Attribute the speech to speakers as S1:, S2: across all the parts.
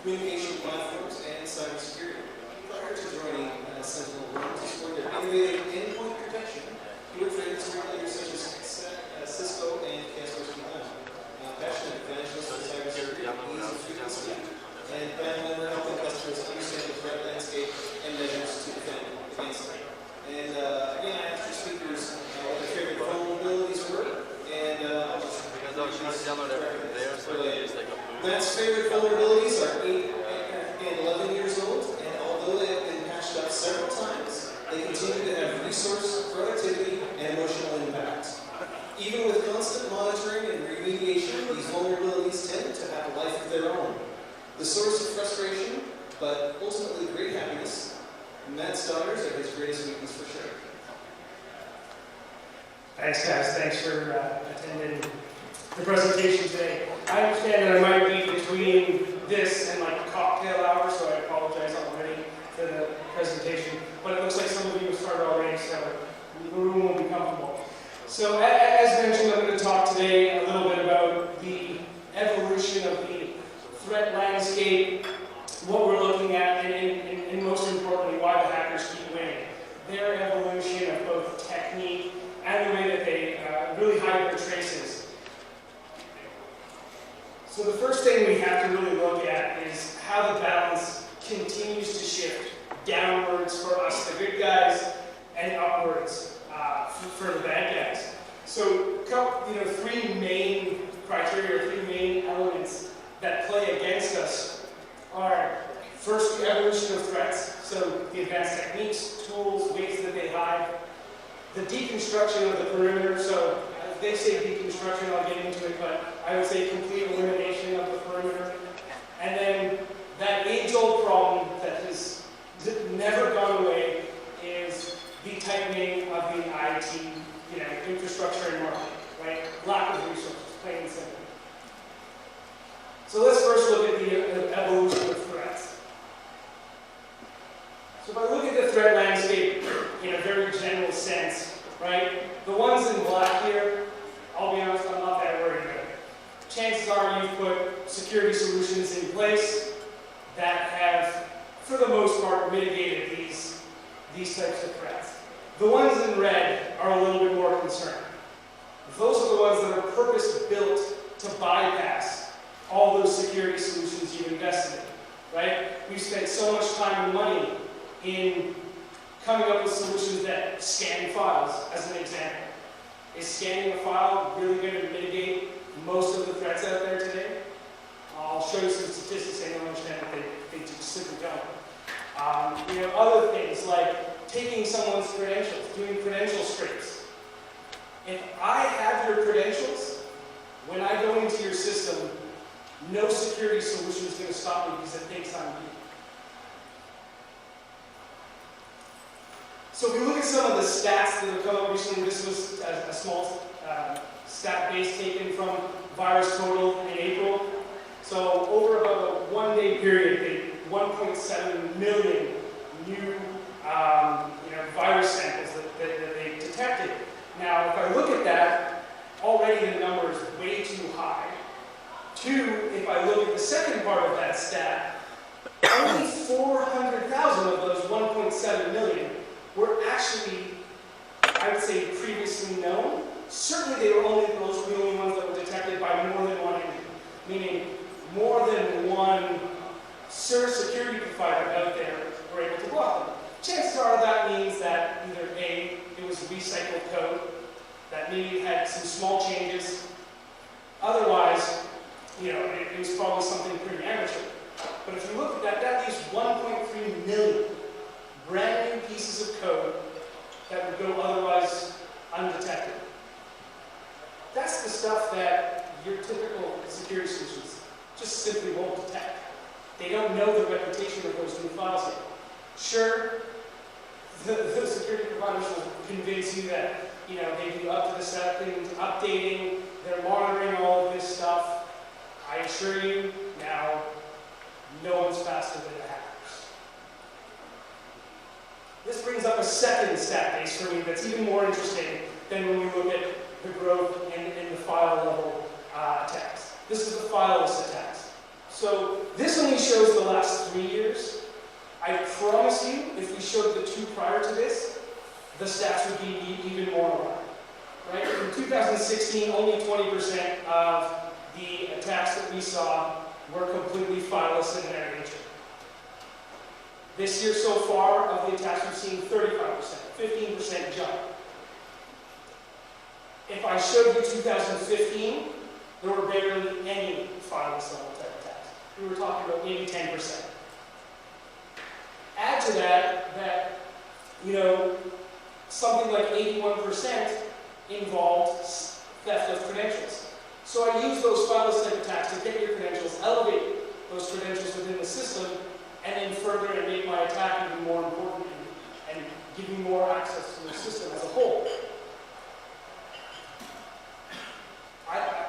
S1: communication platforms, and cybersecurity. Prior to joining SentinelOne to support their innovative endpoint protection, he worked for industry leaders such as Cisco and Kaspersky. Passionate evangelist of cybersecurity, ease of frequency, and panel member helping customers understand the threat landscape and measures to defend against it. And again, I asked your speakers what their favorite vulnerabilities were, and I'll just Matt's favorite vulnerabilities are 8 and 11 years old, and although they have been patched up several times, they continue to have resource, productivity, and emotional impact. Even with constant monitoring and remediation, these vulnerabilities tend to have a life of their own. The source of frustration, but ultimately great happiness, Matt's daughters are his greatest weakness for sure.
S2: Thanks, guys. Thanks for attending the presentation today. I understand that I might be between this and like a cocktail hour, so I apologize already for the presentation. But it looks like some of you have started already, so the room will be comfortable. So as mentioned, I'm going to talk today a little bit about the evolution of the threat landscape, what we're looking at, and most importantly, why the hackers keep winning. Their evolution of both technique and the way that they really hide their traces. So the first thing we have to really look at is how the balance continues to shift downwards for us, the good guys, and upwards for the bad guys. So, three main criteria, three main elements that play against us are, first, the evolution of threats, so the advanced techniques, tools, ways that they hide, the deconstruction of the perimeter, so if they say deconstruction, I'll get into it, but I would say complete elimination of the perimeter, and then that age-old problem that has never gone away is the tightening of the IT, infrastructure and market, right? Lack of resources, plain and simple. So let's first look at the evolution of threats. So if I look at the threat landscape in a very general sense, right? The ones in black here, I'll be honest, I'm not that worried about it. Chances are you've put security solutions in place that have, for the most part, mitigated these types of threats. The ones in red are a little bit more concerned. Those are the ones that are purpose-built to bypass all those security solutions you've invested in, right? We've spent so much time and money in coming up with solutions that scan files, as an example. Is scanning a file really going to mitigate most of the threats out there today? I'll show you some statistics and you'll understand that they just simply don't. Other things like taking someone's credentials, doing credential scrapes. If I have your credentials, when I go into your system, no security solution is going to stop me because it thinks I'm you. So if we look at some of the stats that have come up recently, this was a small stat base taken from Virus Total in April. So over about a one-day period, 1.7 million new virus samples that they detected. Now, if I look at that, already the number is way too high. Two, if I look at the second part of that stat, only 400,000 of those 1.7 million were actually, I would say, previously known. Certainly those were the only ones that were detected by more than one entity, meaning more than one security provider out there were able to block them. Chances are that means that either A, it was recycled code, that maybe it had some small changes. Otherwise, it was probably something pretty amateur. But if you look at that, that leaves 1.3 million brand new pieces of code that would go otherwise undetected. That's the stuff that your typical security solutions just simply won't detect. They don't know the reputation of those new files yet. Sure, the security providers will convince you that they do up to the second updating, they're monitoring all of this stuff. I assure you, now, no one's faster than the hackers. This brings up a second stat base for me that's even more interesting than when we look at the growth in the file level attacks. This is the fileless attacks. So this only shows the last 3 years. I promise you, if we showed the 2 prior to this, the stats would be even more alarming. Right? In 2016, only 20% of the attacks that we saw were completely fileless in their nature. This year so far, of the attacks we've seen 35%, 15% jump. If I showed you 2015, there were barely any fileless level type attacks. We were talking about maybe 10%. Add to that, something like 81% involved theft of credentials. So I use those fileless type attacks to get your credentials, elevate those credentials within the system, and then further and make my attack even more important and give me more access to the system as a whole.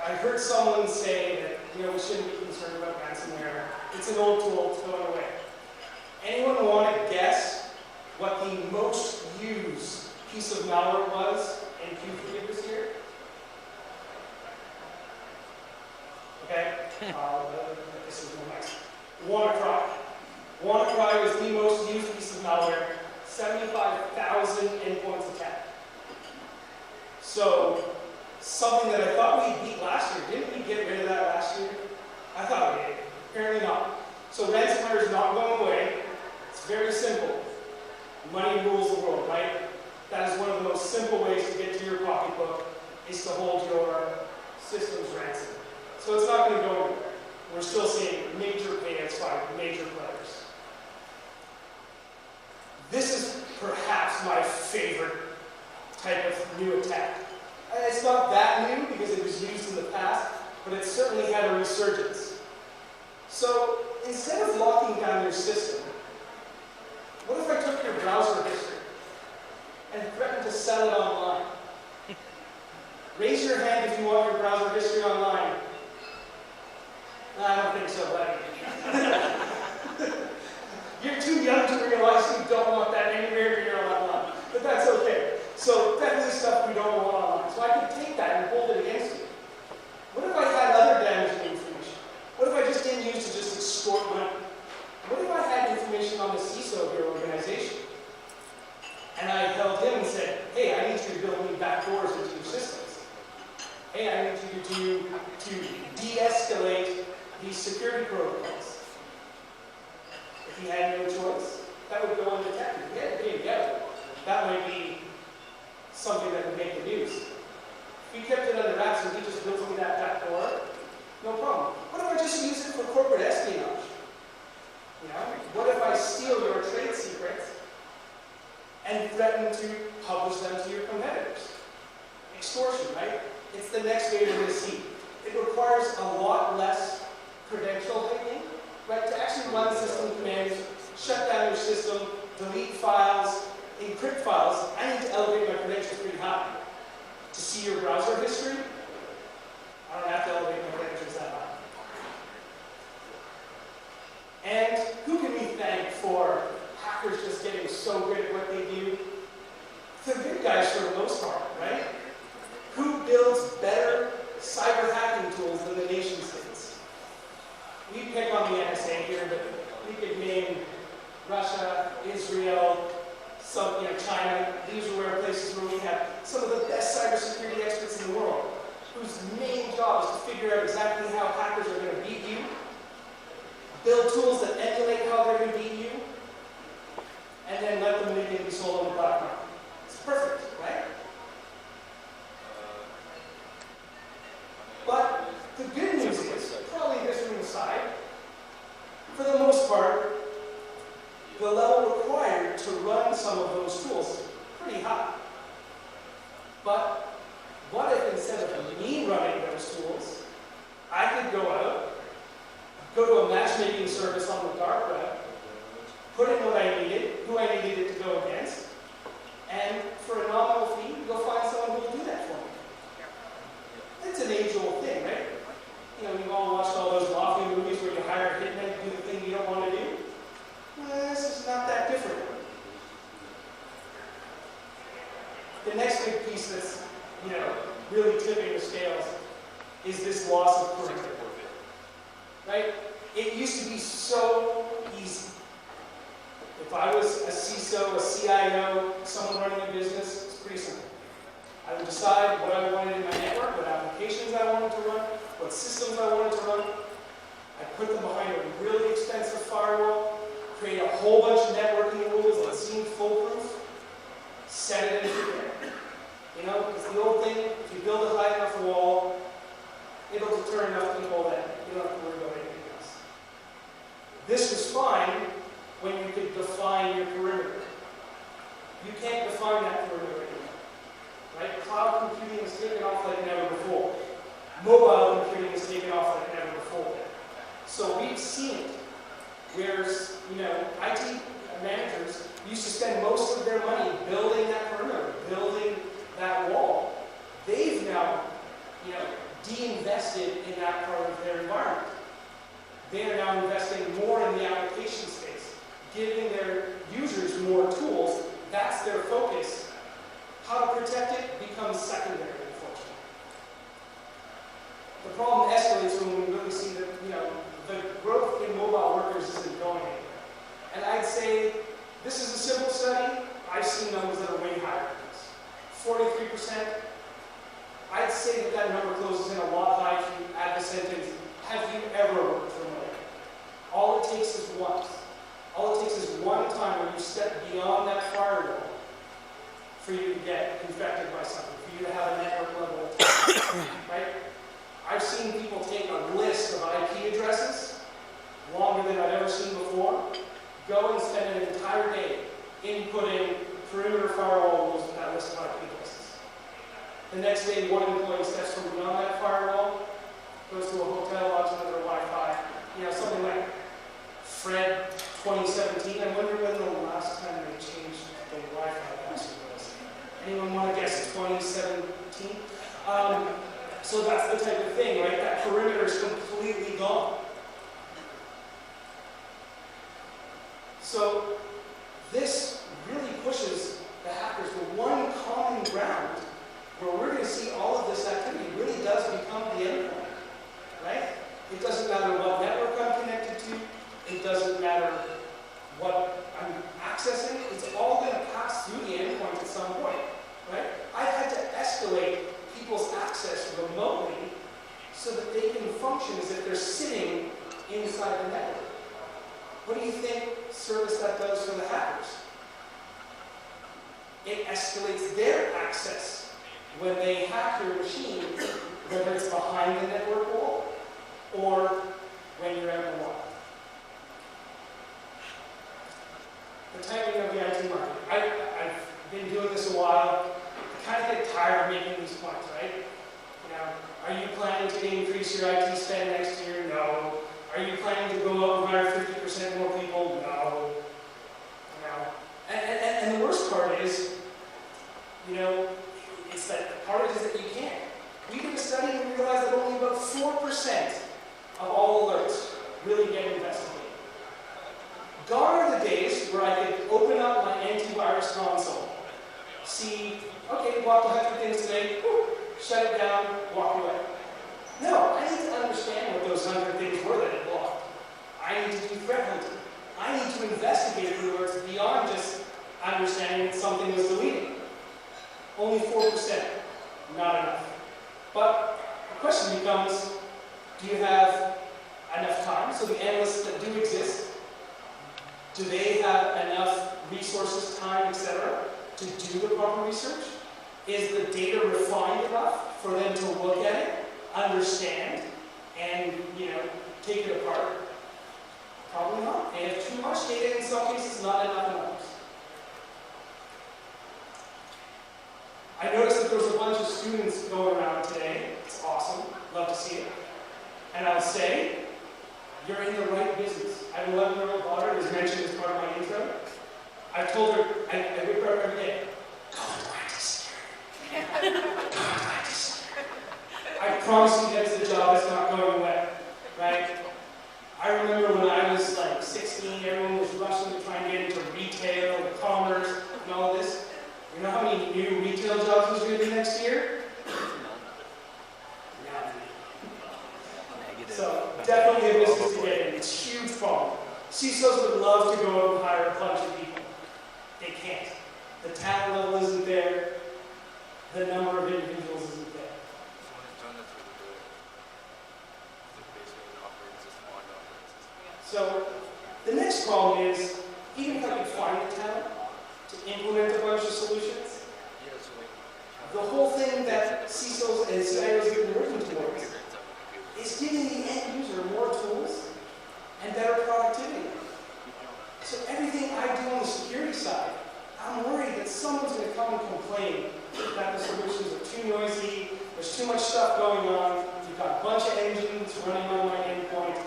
S2: I heard someone say that we shouldn't be concerned about ransomware. It's an old tool, it's going away. Anyone want to guess what the most used piece of malware was in Q3 of this year? Okay, this is nice. WannaCry. WannaCry was the most used piece of malware. 75,000 endpoints attacked. So, something that I thought we beat last year. Didn't we get rid of that last year? I thought we did. Apparently not. So ransomware is not going away. It's very simple. Money rules the world, right? That is one of the most simple ways to get to your pocketbook, is to hold your system's ransom. So it's not going to go anywhere. We're still seeing major payouts by major players. This is perhaps my favorite type of new attack. It's not that new because it was used in the past, but it certainly had a resurgence. So instead of locking down your system, what if I took your browser history and threatened to sell it online? Raise your hand if you want your browser history online. I don't think so, buddy. You're too young to realize you don't want that anywhere in your online. But that's okay. So definitely stuff we don't want online. So I could take that and hold it against you. What if I had other damaging information? What if I just didn't use to just extort money? What if I had information on the CISO of your organization? And I held him and said, hey, I need you to build me backdoors into your systems. Hey, I need you to de-escalate these security protocols. If he had no choice, that would go undetected. We had to pay together. That might be something that would make the news. If we kept it under wraps and he just built me that backdoor, no problem. What if I just use it for corporate espionage? What if I steal your trade secrets and threaten to publish them to your competitors? Extortion, right? It's the next wave we're going to see. It requires a lot less credential hacking, right? To actually run system commands, shut down your system, delete files, encrypt files. I need to elevate my credentials pretty high. To see your browser history, I don't have to elevate my credentials that high. And who can we thank for hackers just getting so good at what they do? The good guys for the most part, right? Who builds better cyber hacking tools than the nation states? We pick on the NSA here, but we could name Russia, Israel, China. These are where places where we have some of the best cybersecurity experts in the world, whose main job is to figure out exactly how hackers are going to beat you, build tools that emulate how they're going to beat you, and then let them legally be sold on the platform. It's perfect, right? But the good news is, probably this from the side, for the most part, the level required to run some of those tools is pretty high. But what if instead of me running those tools, I could go out, go to a matchmaking service on the dark web, put in what I needed, who I needed it to go against, and for a nominal fee, go find someone who will do that for me. It's an age-old thing, right? We've all watched all those mafia movies where you hire a hitman to do the thing you don't want to do. This is not that different. The next big piece that's, really tipping the scales is this loss of perimeter. Right? It used to be so easy. If I was a CISO, a CIO, someone running a business, it's pretty simple. I would decide what I wanted in my network, what applications I wanted to run, what systems I wanted to run. I'd put them behind a really expensive firewall, create a whole bunch of networking rules that seemed foolproof, set it in there. You know, it's the old thing, if you build a high enough wall, it'll deter enough people that you don't have to worry about anything else. This was fine when you could define your perimeter. You can't define that perimeter anymore. Right? Cloud computing is taken off like never before. Mobile computing is taken off like never before. So we've seen it. Whereas, you know, IT managers used to spend most of their money building that perimeter, building that wall. They've now, you know, de-invested in that part of their environment. They are now investing more in the application space, giving their users more tools. That's their focus. How to protect it becomes secondary, unfortunately. The problem escalates when we really see that, you know, the growth in mobile workers isn't going anywhere. And I'd say this is a simple study. I've seen numbers that are way higher than this. 43%. I'd say that number closes in a lot higher if you add the sentence, have you ever worked remotely? All it takes is once. All it takes is one time when you step beyond that firewall for you to get infected by something, for you to have a network level attack, right? I've seen people take a list of IP addresses, longer than I've ever seen before, go and spend an entire day inputting perimeter firewall rules with that list of IP addresses. The next day, one employee steps from beyond that firewall, goes to a hotel, logs into their Wi-Fi, you know, something like Fred 2017. I wonder when the last time they changed the Wi-Fi password was. Anyone want to guess 2017? So that's the type of thing, right? That perimeter is completely gone. So this really pushes the hackers to one common ground where we're going to see all of this activity really does become the endpoint, right? It doesn't matter what network I'm connected to. It doesn't matter what I'm accessing. It's all going to pass through the endpoint at some point, right? I've had to escalate people's access remotely so that they can function as if they're sitting inside the network. What do you think service that does for the hackers? It escalates their access when they hack your machine, whether it's behind the network wall or when you're out in the wild. The timing of the IT market. I've been doing this a while. I kind of get tired of making these points, right? You know, are you planning to increase your IT spend next year? No. Are you planning to go up and hire 50% more people? No. No. And the worst part is, you know, it's that part of it is that you can't. We did a study and we realized that only about 4% of all alerts really get investigated. Gone are the days where I could open up my antivirus console, see, okay, blocked 100 things today, whew, shut it down, walk away. No, I need to understand what those 100 things were that it blocked. I need to do threat hunting. I need to investigate alerts beyond just understanding that something was deleted. Only 4%, not enough. But the question becomes, do you have enough time? So the analysts that do exist, do they have enough resources, time, etc., to do the proper research? Is the data refined enough for them to look at it, understand, and, you know, take it apart? Probably not. They have too much data in some cases, not enough in others. I noticed that there was a bunch of students going around today. It's awesome. Love to see it. And I'll say, you're in the right business. I have an 11-year-old daughter, as mentioned as part of my intro. I told her, I wake her up every day, go into IT security. Go into IT security. I promise you that's the job that's not going away, right? I remember when I was like 16, everyone was rushing to try and get into retail and commerce and all of this. You know how many new retail jobs there's going to be next year? So, definitely a business to get in. It's CISOs would love to go and hire a bunch of people. They can't. The talent level isn't there. The number of individuals isn't there. So the next problem is, even if I could find the talent to implement a bunch of solutions, the whole thing that CISOs and CIOs are working towards is giving the end user more tools and better productivity. So everything I do on the security side, I'm worried that someone's going to come and complain that the solutions are too noisy, there's too much stuff going on, you've got a bunch of engines running on my endpoint,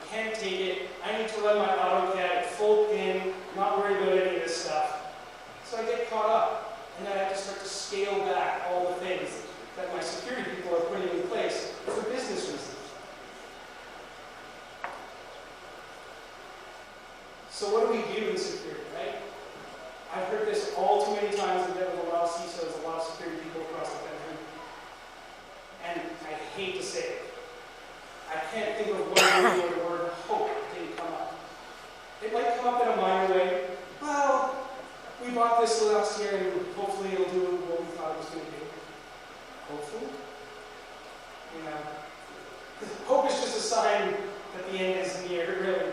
S2: can't take it, I need to run my AutoCAD at full pin, not worry about any of this stuff. So I get caught up, and then I have to start to scale back all the things that my security people are putting in place for business reasons. So what do we do in security, right? I've heard this all too many times and met with a lot of CISOs, a lot of security people across the country. And I hate to say it. I can't think of one way where the word hope didn't come up. It might come up in a minor way. Well, we bought this last year and hopefully it'll do what we thought it was going to do. Hopefully? You know, hope is just a sign that the end is near, really.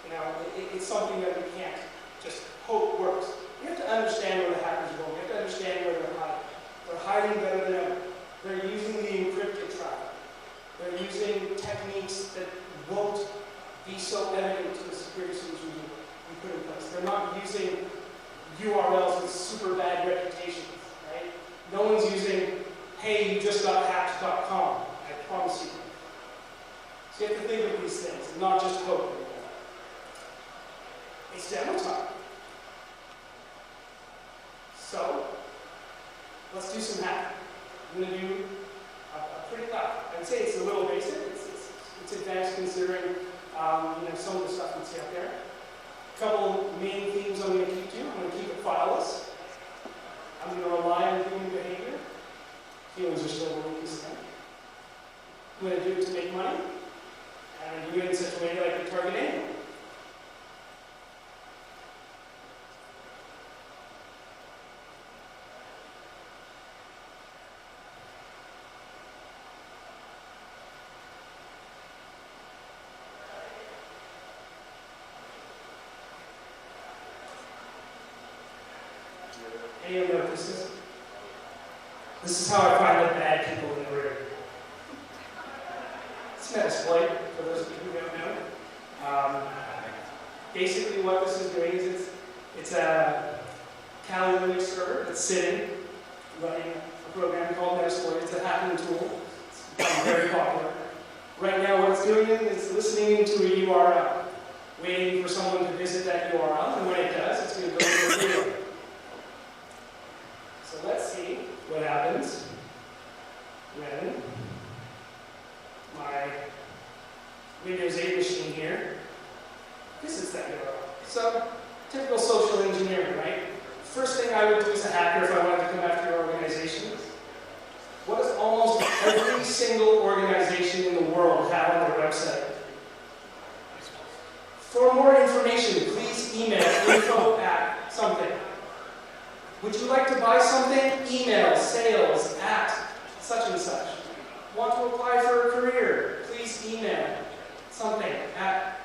S2: You know, it's something that we can't just hope works. You have to understand where the hackers are going. You have to understand where they're hiding. They're hiding better than ever. They're using the encrypted traffic. They're using techniques that won't be so evident to the security solutions we put in place. They're not using URLs with super bad reputations, right? No one's using, hey, you just got hacked.com. I promise you. So you have to think of these things, and not just hope anymore. It's demo time. So, let's do some hacking. I'm going to do a pretty tough. I'd say it's a little basic. It's advanced considering you know, some of the stuff you see up there. A couple main themes I'm going to keep to. I'm going to keep it fileless. I'm going to rely on human behavior. Humans are still really consistent. I'm going to do it to make money. And I'm going to do it in such a way that I can target anyone. Any other notices? This is how I find the bad people in the room. It's Metasploit, for those of you who don't know. Basically what this is doing is it's a Kali Linux server that's sitting, running a program called Metasploit. It's a hacking tool. It's become very popular. Right now what it's doing is listening into a URL, waiting for someone to visit that URL, and when it does, it's going to go to the video. So let's see what happens when my Windows 8 machine here visits that URL. So, typical social engineering, right? First thing I would do as a hacker if I wanted to come after your organization, what does almost every single organization in the world have on their website? For more information, please email info@something. Would you like to buy something? Email sales@such and such. Want to apply for a career? Please email something at.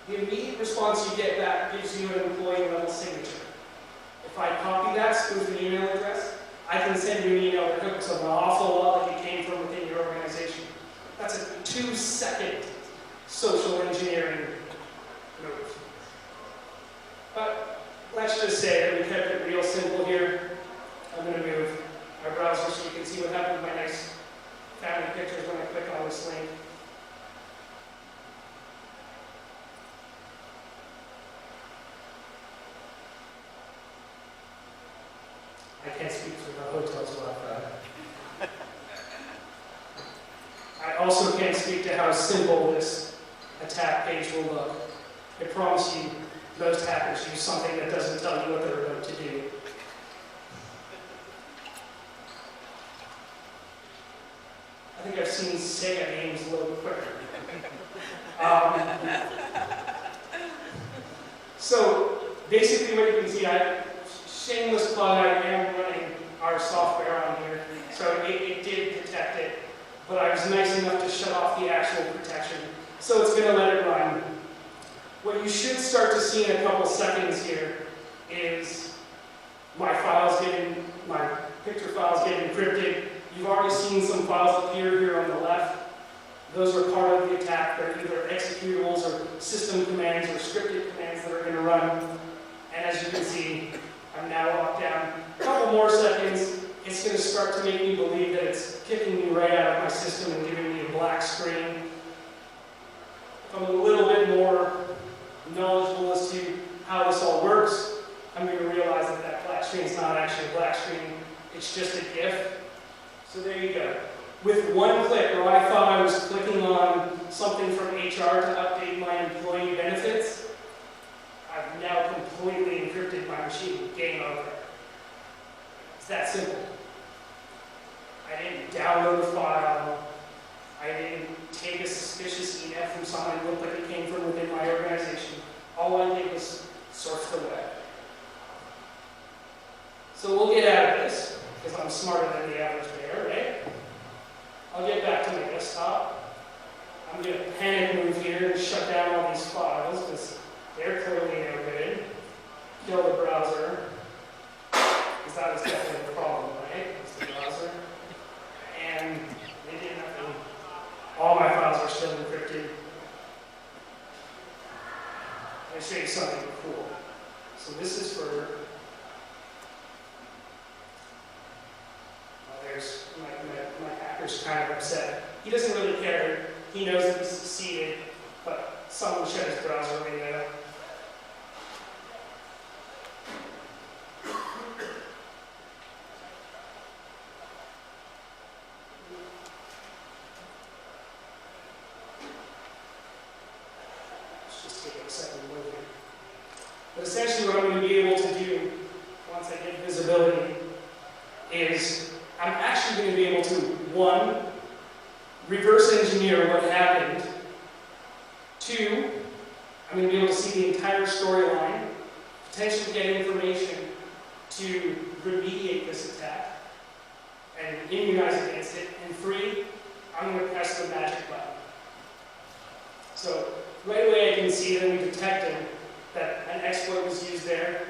S2: The immediate response you get back gives you an employee level signature. If I copy that, spoof an email address, I can send you an email that looks an awful lot like it came from within your organization. That's a 2-second social engineering move. But let's just say that we kept it real simple here. I'm going to move our browser so you can see what happened with my nice family pictures when I click on this link. I can't speak for the hotels Wi-Fi. I also can't speak to how simple this attack page will look. I promise you, most hackers use something that doesn't tell you what they're about to do. I think I've seen Sega games a little quicker. So basically what you can see, shameless plug, I am running our software on here. So it did detect it, but I was nice enough to shut off the actual protection. So it's going to let it run. What you should start to see in a couple seconds here is my picture files getting encrypted. You've already seen some files appear here on the left. Those are part of the attack. They're either executables or system commands or scripted commands that are going to run. And as you can see, I'm now locked down. A couple more seconds, it's going to start to make me believe that it's kicking me right out of my system and giving me a black screen. If I'm a little bit more knowledgeable as to how this all works, I'm going to realize that that black screen is not actually a black screen. It's just a GIF. So there you go. With one click, or I thought I was clicking on something from HR to update my employee benefits, I've now completely encrypted my machine. Game over. It's that simple. I didn't download a file. I didn't take a suspicious email from someone who looked like it came from within my organization. All I did was surf the web. So we'll get out of this, because I'm smarter than the average bear, right? I'll get back to my desktop. I'm going to panic move here and shut down all these files, because they're clearly no good. Kill the browser, because that was definitely the problem, right? It's the browser. And they did nothing. All my files are still encrypted. I'll show you something cool. So this is for, there's my hacker's kind of upset. He doesn't really care. He knows that he succeeded, but someone shut his browser window. Let's just take a second look here. But essentially what I'm going to be able to do once I get visibility is I'm actually going to be able to, one, reverse engineer what happened. Two, I'm going to be able to see the entire storyline, potentially get information to remediate this attack and immunize against it. And three, I'm going to press the magic button. So right away I can see that we detected that an exploit was used there.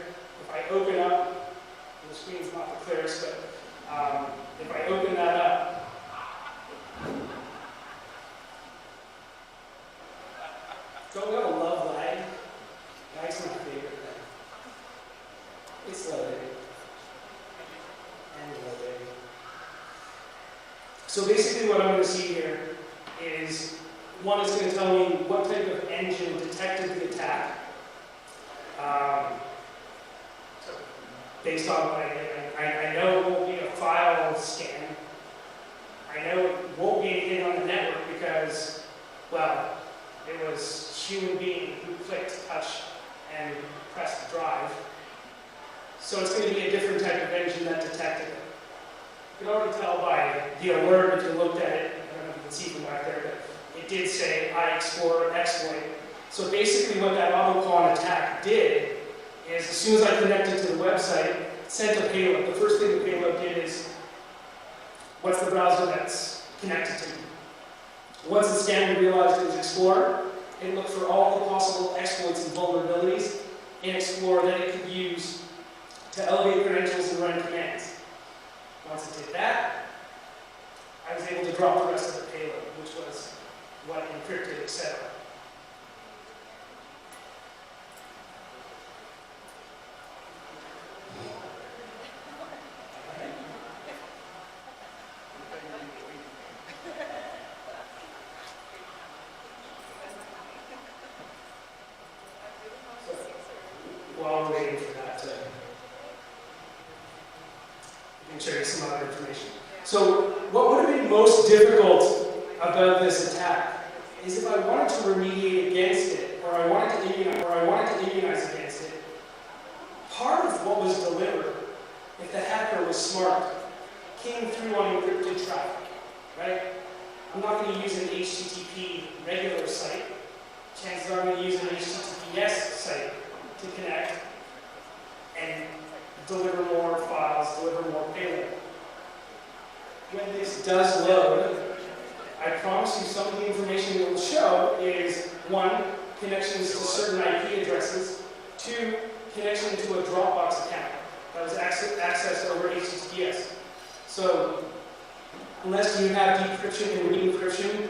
S2: If I open up, the screen's not the clearest, but if I open that up, don't we have a love lag? Lag's my favorite thing. It's loading. And loading. So basically what I'm going to see here is, one is going to tell me what type of engine detected the attack. So based on what I know it won't be a file scan. I know it won't be anything on the network because, well, it was a human being who clicked touch and pressed drive. So it's going to be a different type of engine that detected it. You can already tell by the alert if you looked at it. I don't know if you can see from back there, but it did say iExplorer exploit. So basically what that autoclone attack did is, as soon as I connected to the website, it sent a payload. The first thing the payload did is, what's the browser that's connected to me? Once it scanned and realized it was Explorer, it looked for all the possible exploits and vulnerabilities in Explorer that it could use to elevate credentials and run commands. Once it did that, I was able to drop the rest of the payload, which was what Encrypted, etc. While we're waiting for that to, I can show you some other information. So what would have been most difficult about this attack is if I wanted to remediate against it, or I wanted to immunize against it. Part of what was delivered, if the hacker was smart, came through on encrypted traffic, right? I'm not going to use an HTTP regular site. Chances are I'm going to use an HTTPS site to when this does load, I promise you some of the information it will show is 1, connections to certain IP addresses, 2, connection to a Dropbox account that was accessed over HTTPS. So unless you have decryption and re-encryption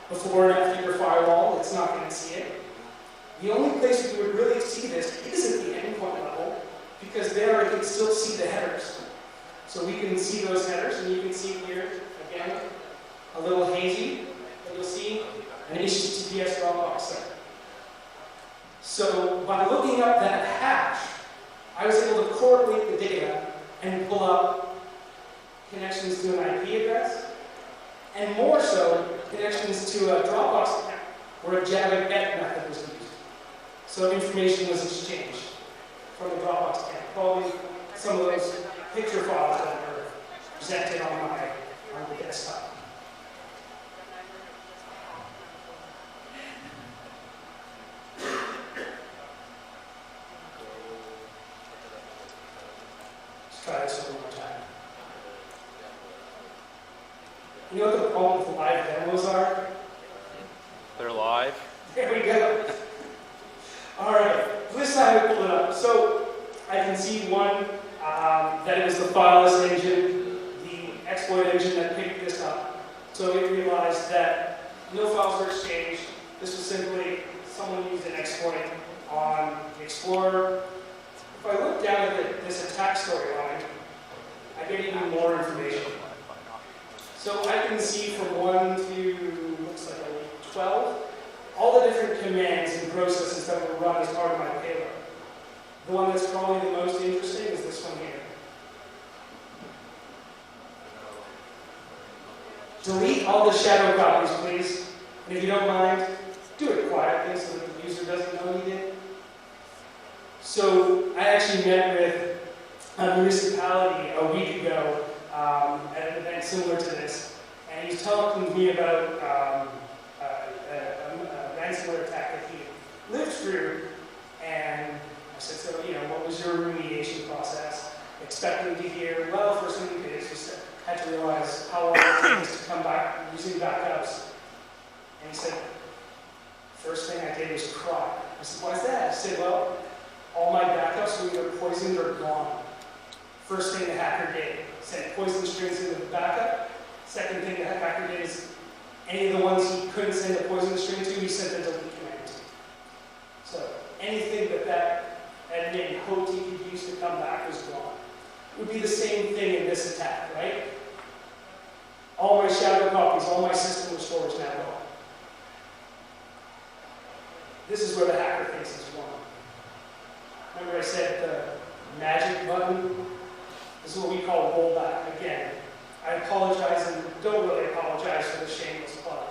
S2: before and after your firewall, it's not going to see it. The only place you would really see this is at the endpoint level, because there I can still see the headers. So we can see those headers, and you can see here, again, a little hazy, but you'll see an HTTPS Dropbox set. So by looking up that hash, I was able to correlate the data and pull up connections to an IP address, and more so, connections to a Dropbox account, where a Java get method was used. So information was exchanged from the Dropbox account. Probably some of those picture files that were presented on the desktop. Let's try this one more time. You know what the problem with live demos are?
S3: They're live.
S2: There we go. All right, this time I pulled it up. So I can see one, that it was the fileless engine, the exploit engine that picked this up. So it realized that no files were exchanged. This was simply someone used an exploit on the Explorer. If I look down at this attack storyline, I get even more information. So I can see from 1 to, looks like 12, all the different commands and processes that were run as part of my payload. The one that's probably the most interesting is this one here. Delete all the shadow copies, please. And if you don't mind, do it quietly so that the user doesn't know you did. So I actually met with a municipality a week ago at an event similar to this, and he was talking to me about a ransomware attack that he lived through, and I said, so, what was your remediation process? Expecting to hear, well, first thing we did is just had to realize how long it takes to come back using backups. And he said, first thing I did was cry. I said, why is that? He said, well, all my backups were either poisoned or gone. First thing the hacker did, sent poison strings into the backup. Second thing the hacker did is any of the ones he couldn't send a poison string to, he sent a delete command to. So anything that admin hoped he could use to come back was gone. It would be the same thing in this attack, right? All my shadow copies, all my system restore is now gone. This is where the hacker thinks he's won. Remember I said the magic button? This is what we call rollback. Again, I apologize and don't really apologize for the shameless plug.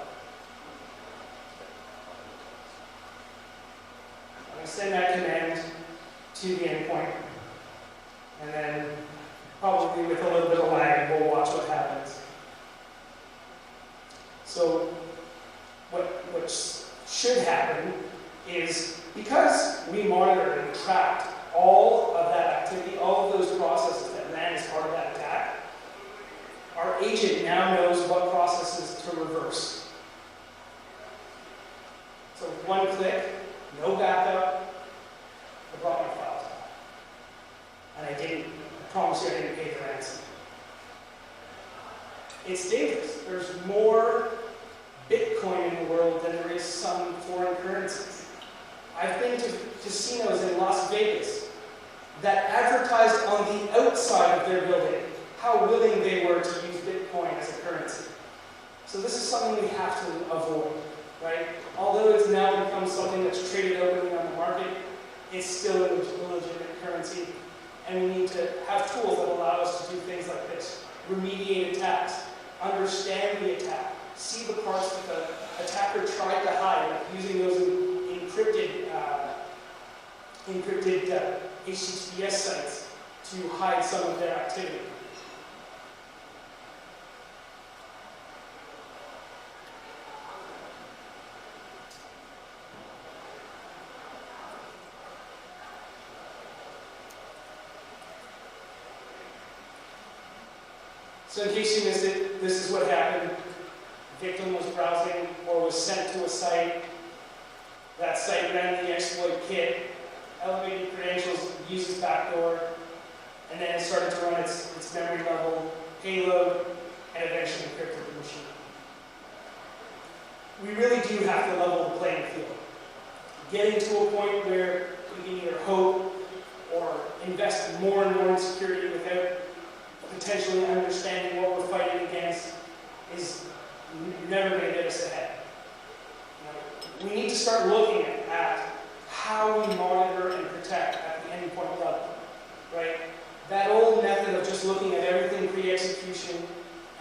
S2: I'm going to send that command to the endpoint, and then probably with a little bit of lag, we'll watch what happens. So what should happen is, because we monitored and tracked all of that activity, all of those processes that ran as part of that attack, our agent now knows what processes to reverse. So with one click, no backup, I brought my files back. And I promise you I didn't pay the ransom. It's dangerous. There's more Bitcoin in the world than there is some foreign currencies. I've been to casinos in Las Vegas that advertised on the outside of their building how willing they were to use Bitcoin as a currency. So this is something we have to avoid, right? Although it's now become something that's traded openly on the market, it's still a legitimate currency, and we need to have tools that allow us to do things like this. Remediate attacks, understand the attack, see the parts that the attacker tried to hide, like using those encrypted HTTPS sites to hide some of their activity. So in case you missed it, this is what happened. The victim was browsing or was sent to a site. That site ran the exploit kit, elevated credentials, uses backdoor, and then it started to run its memory level payload and eventually encrypted the machine. We really do have to level the playing field. Getting to a point where we can either hope or invest more and more in security without potentially understanding what we're fighting against is never going to get us ahead. We need to start looking at how we monitor and protect at the endpoint level, right? That old method of just looking at everything pre-execution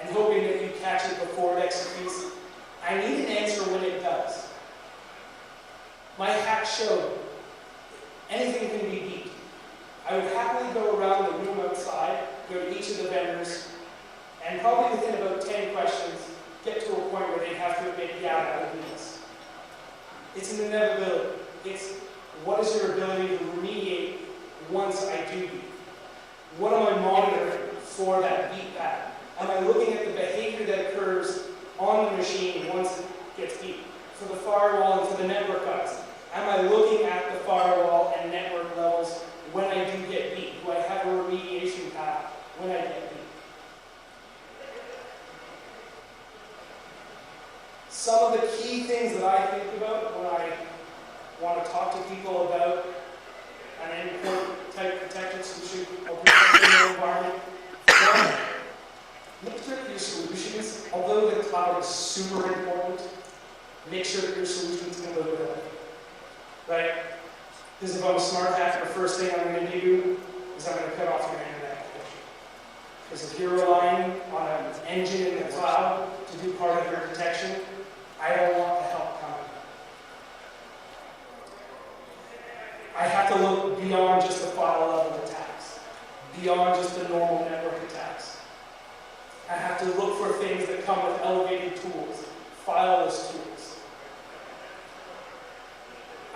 S2: and hoping that you catch it before it executes, I need an answer when it does. My hack showed anything can be beat. I would happily go around the room outside, go to each of the vendors, and probably within about 10 questions, get to a point where they'd have to admit, yeah, that would be this. It's an inevitability. It's what is your ability to remediate once I do beat? What am I monitoring for that beat pattern? Am I looking at the behavior that occurs on the machine once it gets beat? For the firewall and for the network guys, am I looking at the firewall and network levels when I do get beat? Do I have a remediation path when I get beat? Some of the key things that I think about when I want to talk to people about an endpoint type protection solution or protecting their environment. One, make sure that your solutions, although the cloud is super important, make sure that your solutions can live with it. Right? Because if I'm a smart hacker, the first thing I'm going to do is I'm going to cut off your internet connection. Because if you're relying on an engine in the cloud to do part of your protection, I don't want the help coming. I have to look beyond just the file level attacks, beyond just the normal network attacks. I have to look for things that come with elevated tools, fileless tools.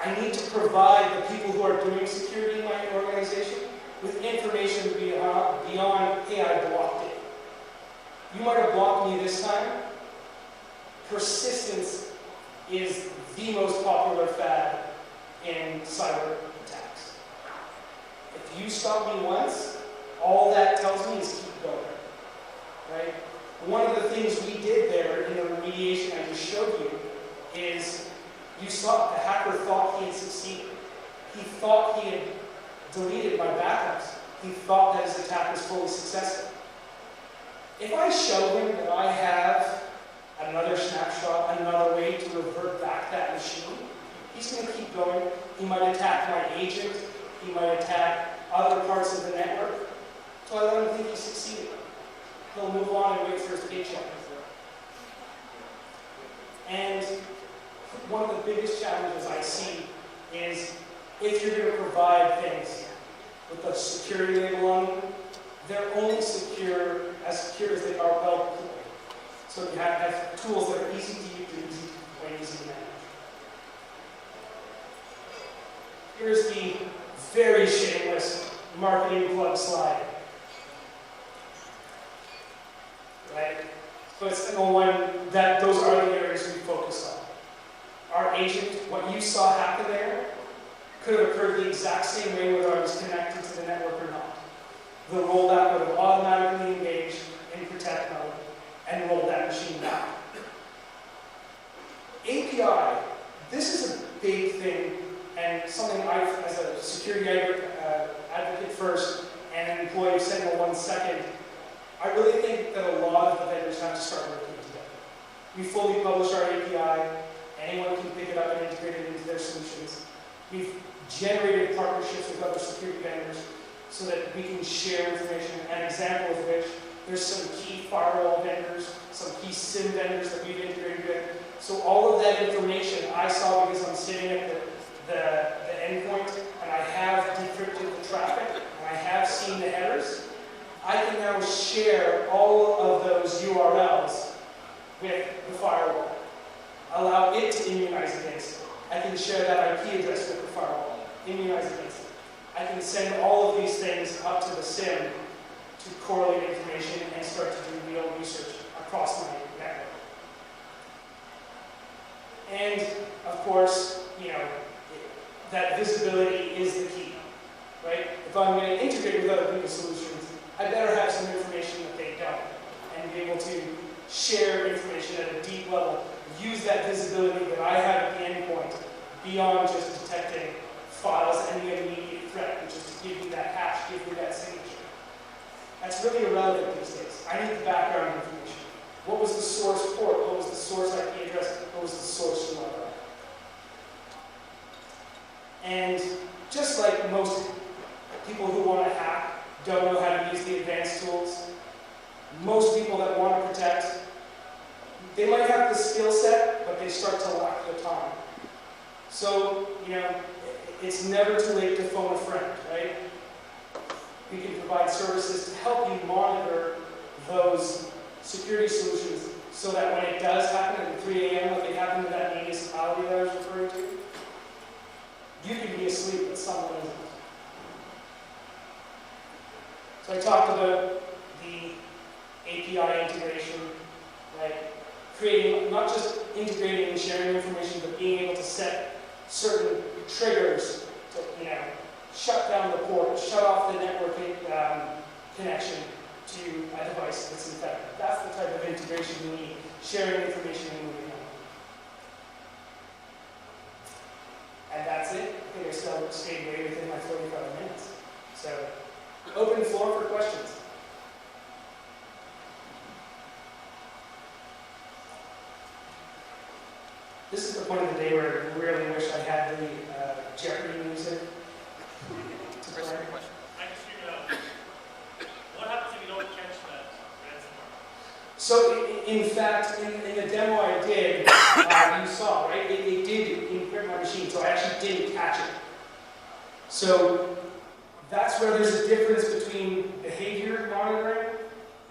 S2: I need to provide the people who are doing security in my organization with information beyond, hey, I blocked it. You might have blocked me this time. Persistence is the most popular fad in cyber attacks. If you stop me once, all that tells me is keep going. Right? One of the things we did there in the remediation I just showed you is you saw the hacker thought he had succeeded. He thought he had deleted my backups. He thought that his attack was fully successful. If I show him that I have another snapshot, another way to revert back that machine, he's going to keep going. He might attack my agent. He might attack other parts of the network. So I let him think he succeeded. He'll move on and wait for his paycheck. And one of the biggest challenges I see is if you're going to provide things with a security label on them, they're only secure as they are well deployed. So you have tools that are easy to use and easy to manage. Here's the very shameless marketing plug slide. Right? So it's the one that those are the areas we focus on. Our agent, what you saw happen there, could have occurred the exact same way whether I was connected to the network or not. The rollout would have automatically engaged in protect mode and rolled that machine back. API, this is a big thing and something I've, as a security advocate first and an employee of Sentinel 1 second, I really think that a lot of the vendors have to start working together. We fully publish our API. Anyone can pick it up and integrate it into their solutions. We've generated partnerships with other security vendors so that we can share information. An example of which, there's some key firewall vendors, some key SIM vendors that we've integrated with. So all of that information I saw because I'm sitting at the endpoint and I have decrypted the traffic and I have seen the headers. I can now share all of those URLs with the firewall. Allow it to immunize against it. I can share that IP address with the firewall, immunize against it. I can send all of these things up to the SIM to correlate information and start to do real research across my network. And of course, that visibility is the key, right? If I'm going to integrate with other people's solutions, I better have some information that they don't, and be able to share information at a deep level, use that visibility that I have at the endpoint beyond just detecting files and the immediate threat, which is to give you that hash, give you that signature. That's really irrelevant these days. I need the background information. What was the source port? What was the source IP address? What was the source URL? And just like most people who want to hack don't know how to use the advanced tools, most people that want to protect, they might have the skill set, but they start to lack the time. So, it's never too late to phone a friend, right? We can provide services to help you monitor those security solutions so that when it does happen at 3 a.m., like it happened to that municipality that I was referring to, you can be asleep, but someone isn't. So I talked about the API integration, like creating, not just integrating and sharing information, but being able to set certain triggers to, shut down the port, shut off the networking connection to a device that's infected. That's the type of integration you need, sharing information and moving on. And that's it. I think I still stayed way within my 45 minutes. So, open floor for questions. This is the point of the day where I really wish I had the Jeopardy music.
S3: Chris, question.
S4: I just figured out, what happens if you don't catch that ransomware?
S2: So, in fact, in the demo I did, you saw, right? It did encrypt my machine, so I actually didn't catch it. So, that's where there's a difference between behavior monitoring,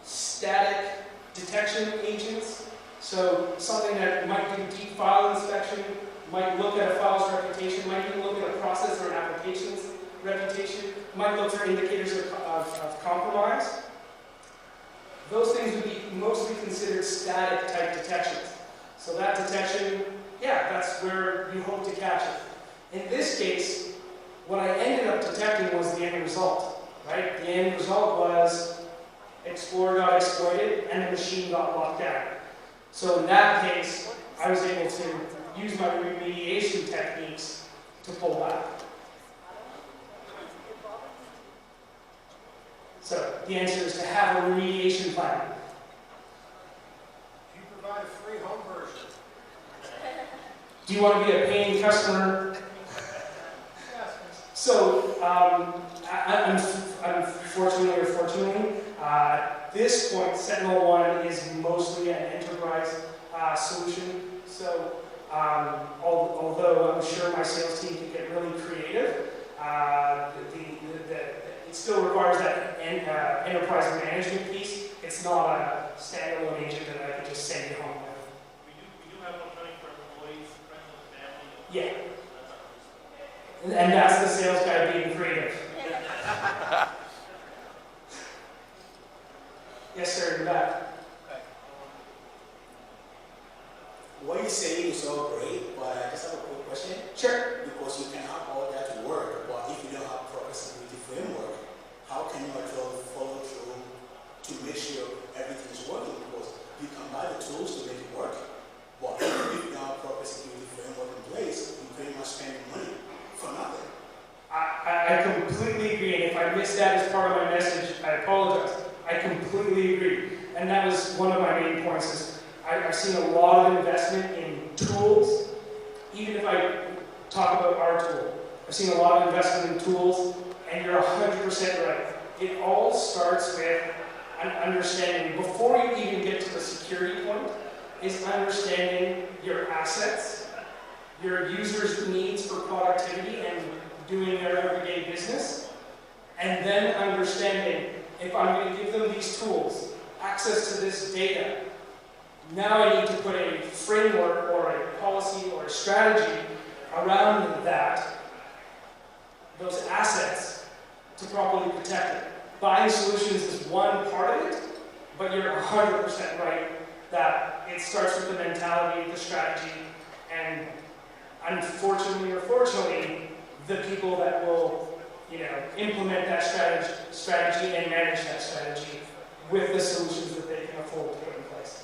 S2: static detection agents. So, something that might do deep file inspection, might look at a file's reputation, might even look at a process or an application's reputation, might look for indicators of compromise. Those things would be mostly considered static type detections. So that detection, yeah, that's where you hope to catch it. In this case, what I ended up detecting was the end result, right? The end result was Explorer got exploited and the machine got locked down. So in that case, I was able to use my remediation techniques to pull back. So the answer is to have a remediation plan.
S5: Do you provide a free home version?
S2: Do you want to be a paying customer?
S5: Yes.
S2: So, unfortunately or fortunately, at this point, SentinelOne is mostly an enterprise solution. So, although I'm sure my sales team can get really creative, it still requires that enterprise management piece. It's not a standalone agent that I can just send you home with.
S4: We do have one running for employees, friends, and family.
S2: Yeah. And that's the sales guy being creative. Yes, sir, in the back.
S6: What you're saying is all great, but I just have a quick question.
S2: Sure.
S6: Because you can have all that to work, but if you don't have proper security framework, how can you actually follow through to make sure everything's working? Because you can buy the tools to make it work, but if you don't have proper security framework in place, you're pretty much spending money for nothing.
S2: I completely agree, and if I missed that as part of my message, I apologize. I completely agree. And that was one of my main points is I've seen a lot of investment in tools. Even if I talk about our tool, I've seen a lot of investment in tools, and you're 100% right. It all starts with an understanding, before you even get to the security point, is understanding your assets, your users' needs for productivity and doing their everyday business, and then understanding if I'm going to give them these tools, access to this data, now I need to put a framework or a policy or a strategy around that, those assets, to properly protect it. buying solutions is one part of it, but you're 100% right that it starts with the mentality, the strategy, and unfortunately or fortunately, the people that will, implement that strategy and manage that strategy with the solutions that they can afford to put in place.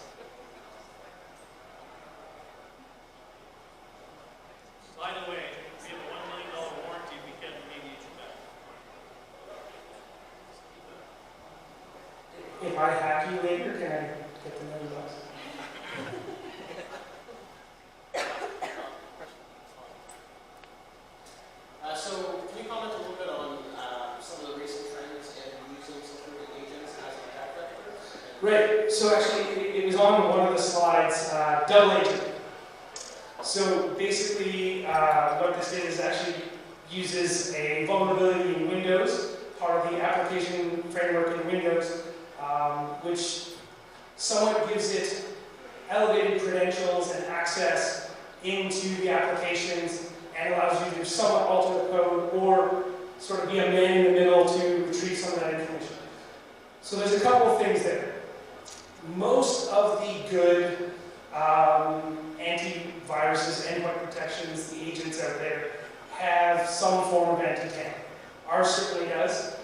S4: By the way, we have a $1 million warranty if we can't remediate your back.
S2: If I hack you later, can I get the $1 million?
S7: So, can you comment a little bit on some of the recent trends in using security agents as attack vectors?
S2: Right. So actually, it was on one of the slides, double agent. So basically, what this did is actually uses a vulnerability in Windows, part of the application framework in Windows, which somewhat gives it elevated credentials and access into the applications and allows you to somewhat alter the code or sort of be a man in the middle to retrieve some of that information. So there's a couple of things there. Most of the good antiviruses, endpoint protections, the agents out there have some form of anti-tamper. Ours certainly does.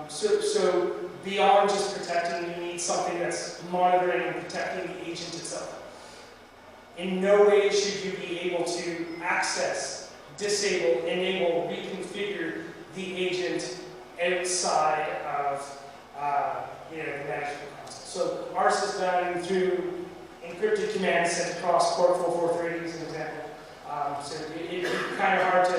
S2: So beyond just protecting, you need something that's monitoring and protecting the agent itself. In no way should you be able to access, disable, enable, reconfigure the agent outside of the management console. So ours is done through encrypted commands sent across port 443 as an example. So it'd be kind of hard to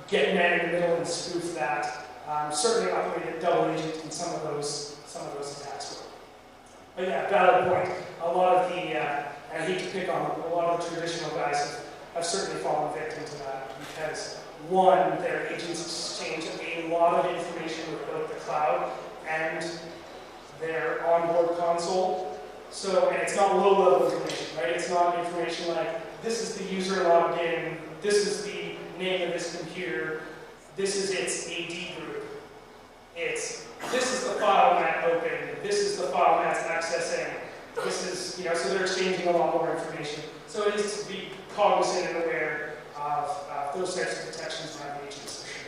S2: get man in the middle and spoof that. Certainly operated double agent in some of those attacks were. But yeah, valid point. A lot of the I hate to pick on them, a lot of the traditional guys have certainly fallen victim to that because, one, their agents exchange a lot of information with both the cloud and their onboard console. So, and it's not low-level information, right? It's not information like, this is the user logged in, this is the name of this computer, this is its AD group. It's, this is the file Matt opened, this is the file Matt's accessing. This is, so they're exchanging a lot more information. So it is to be cognizant and aware of those types of protections around agents for sure.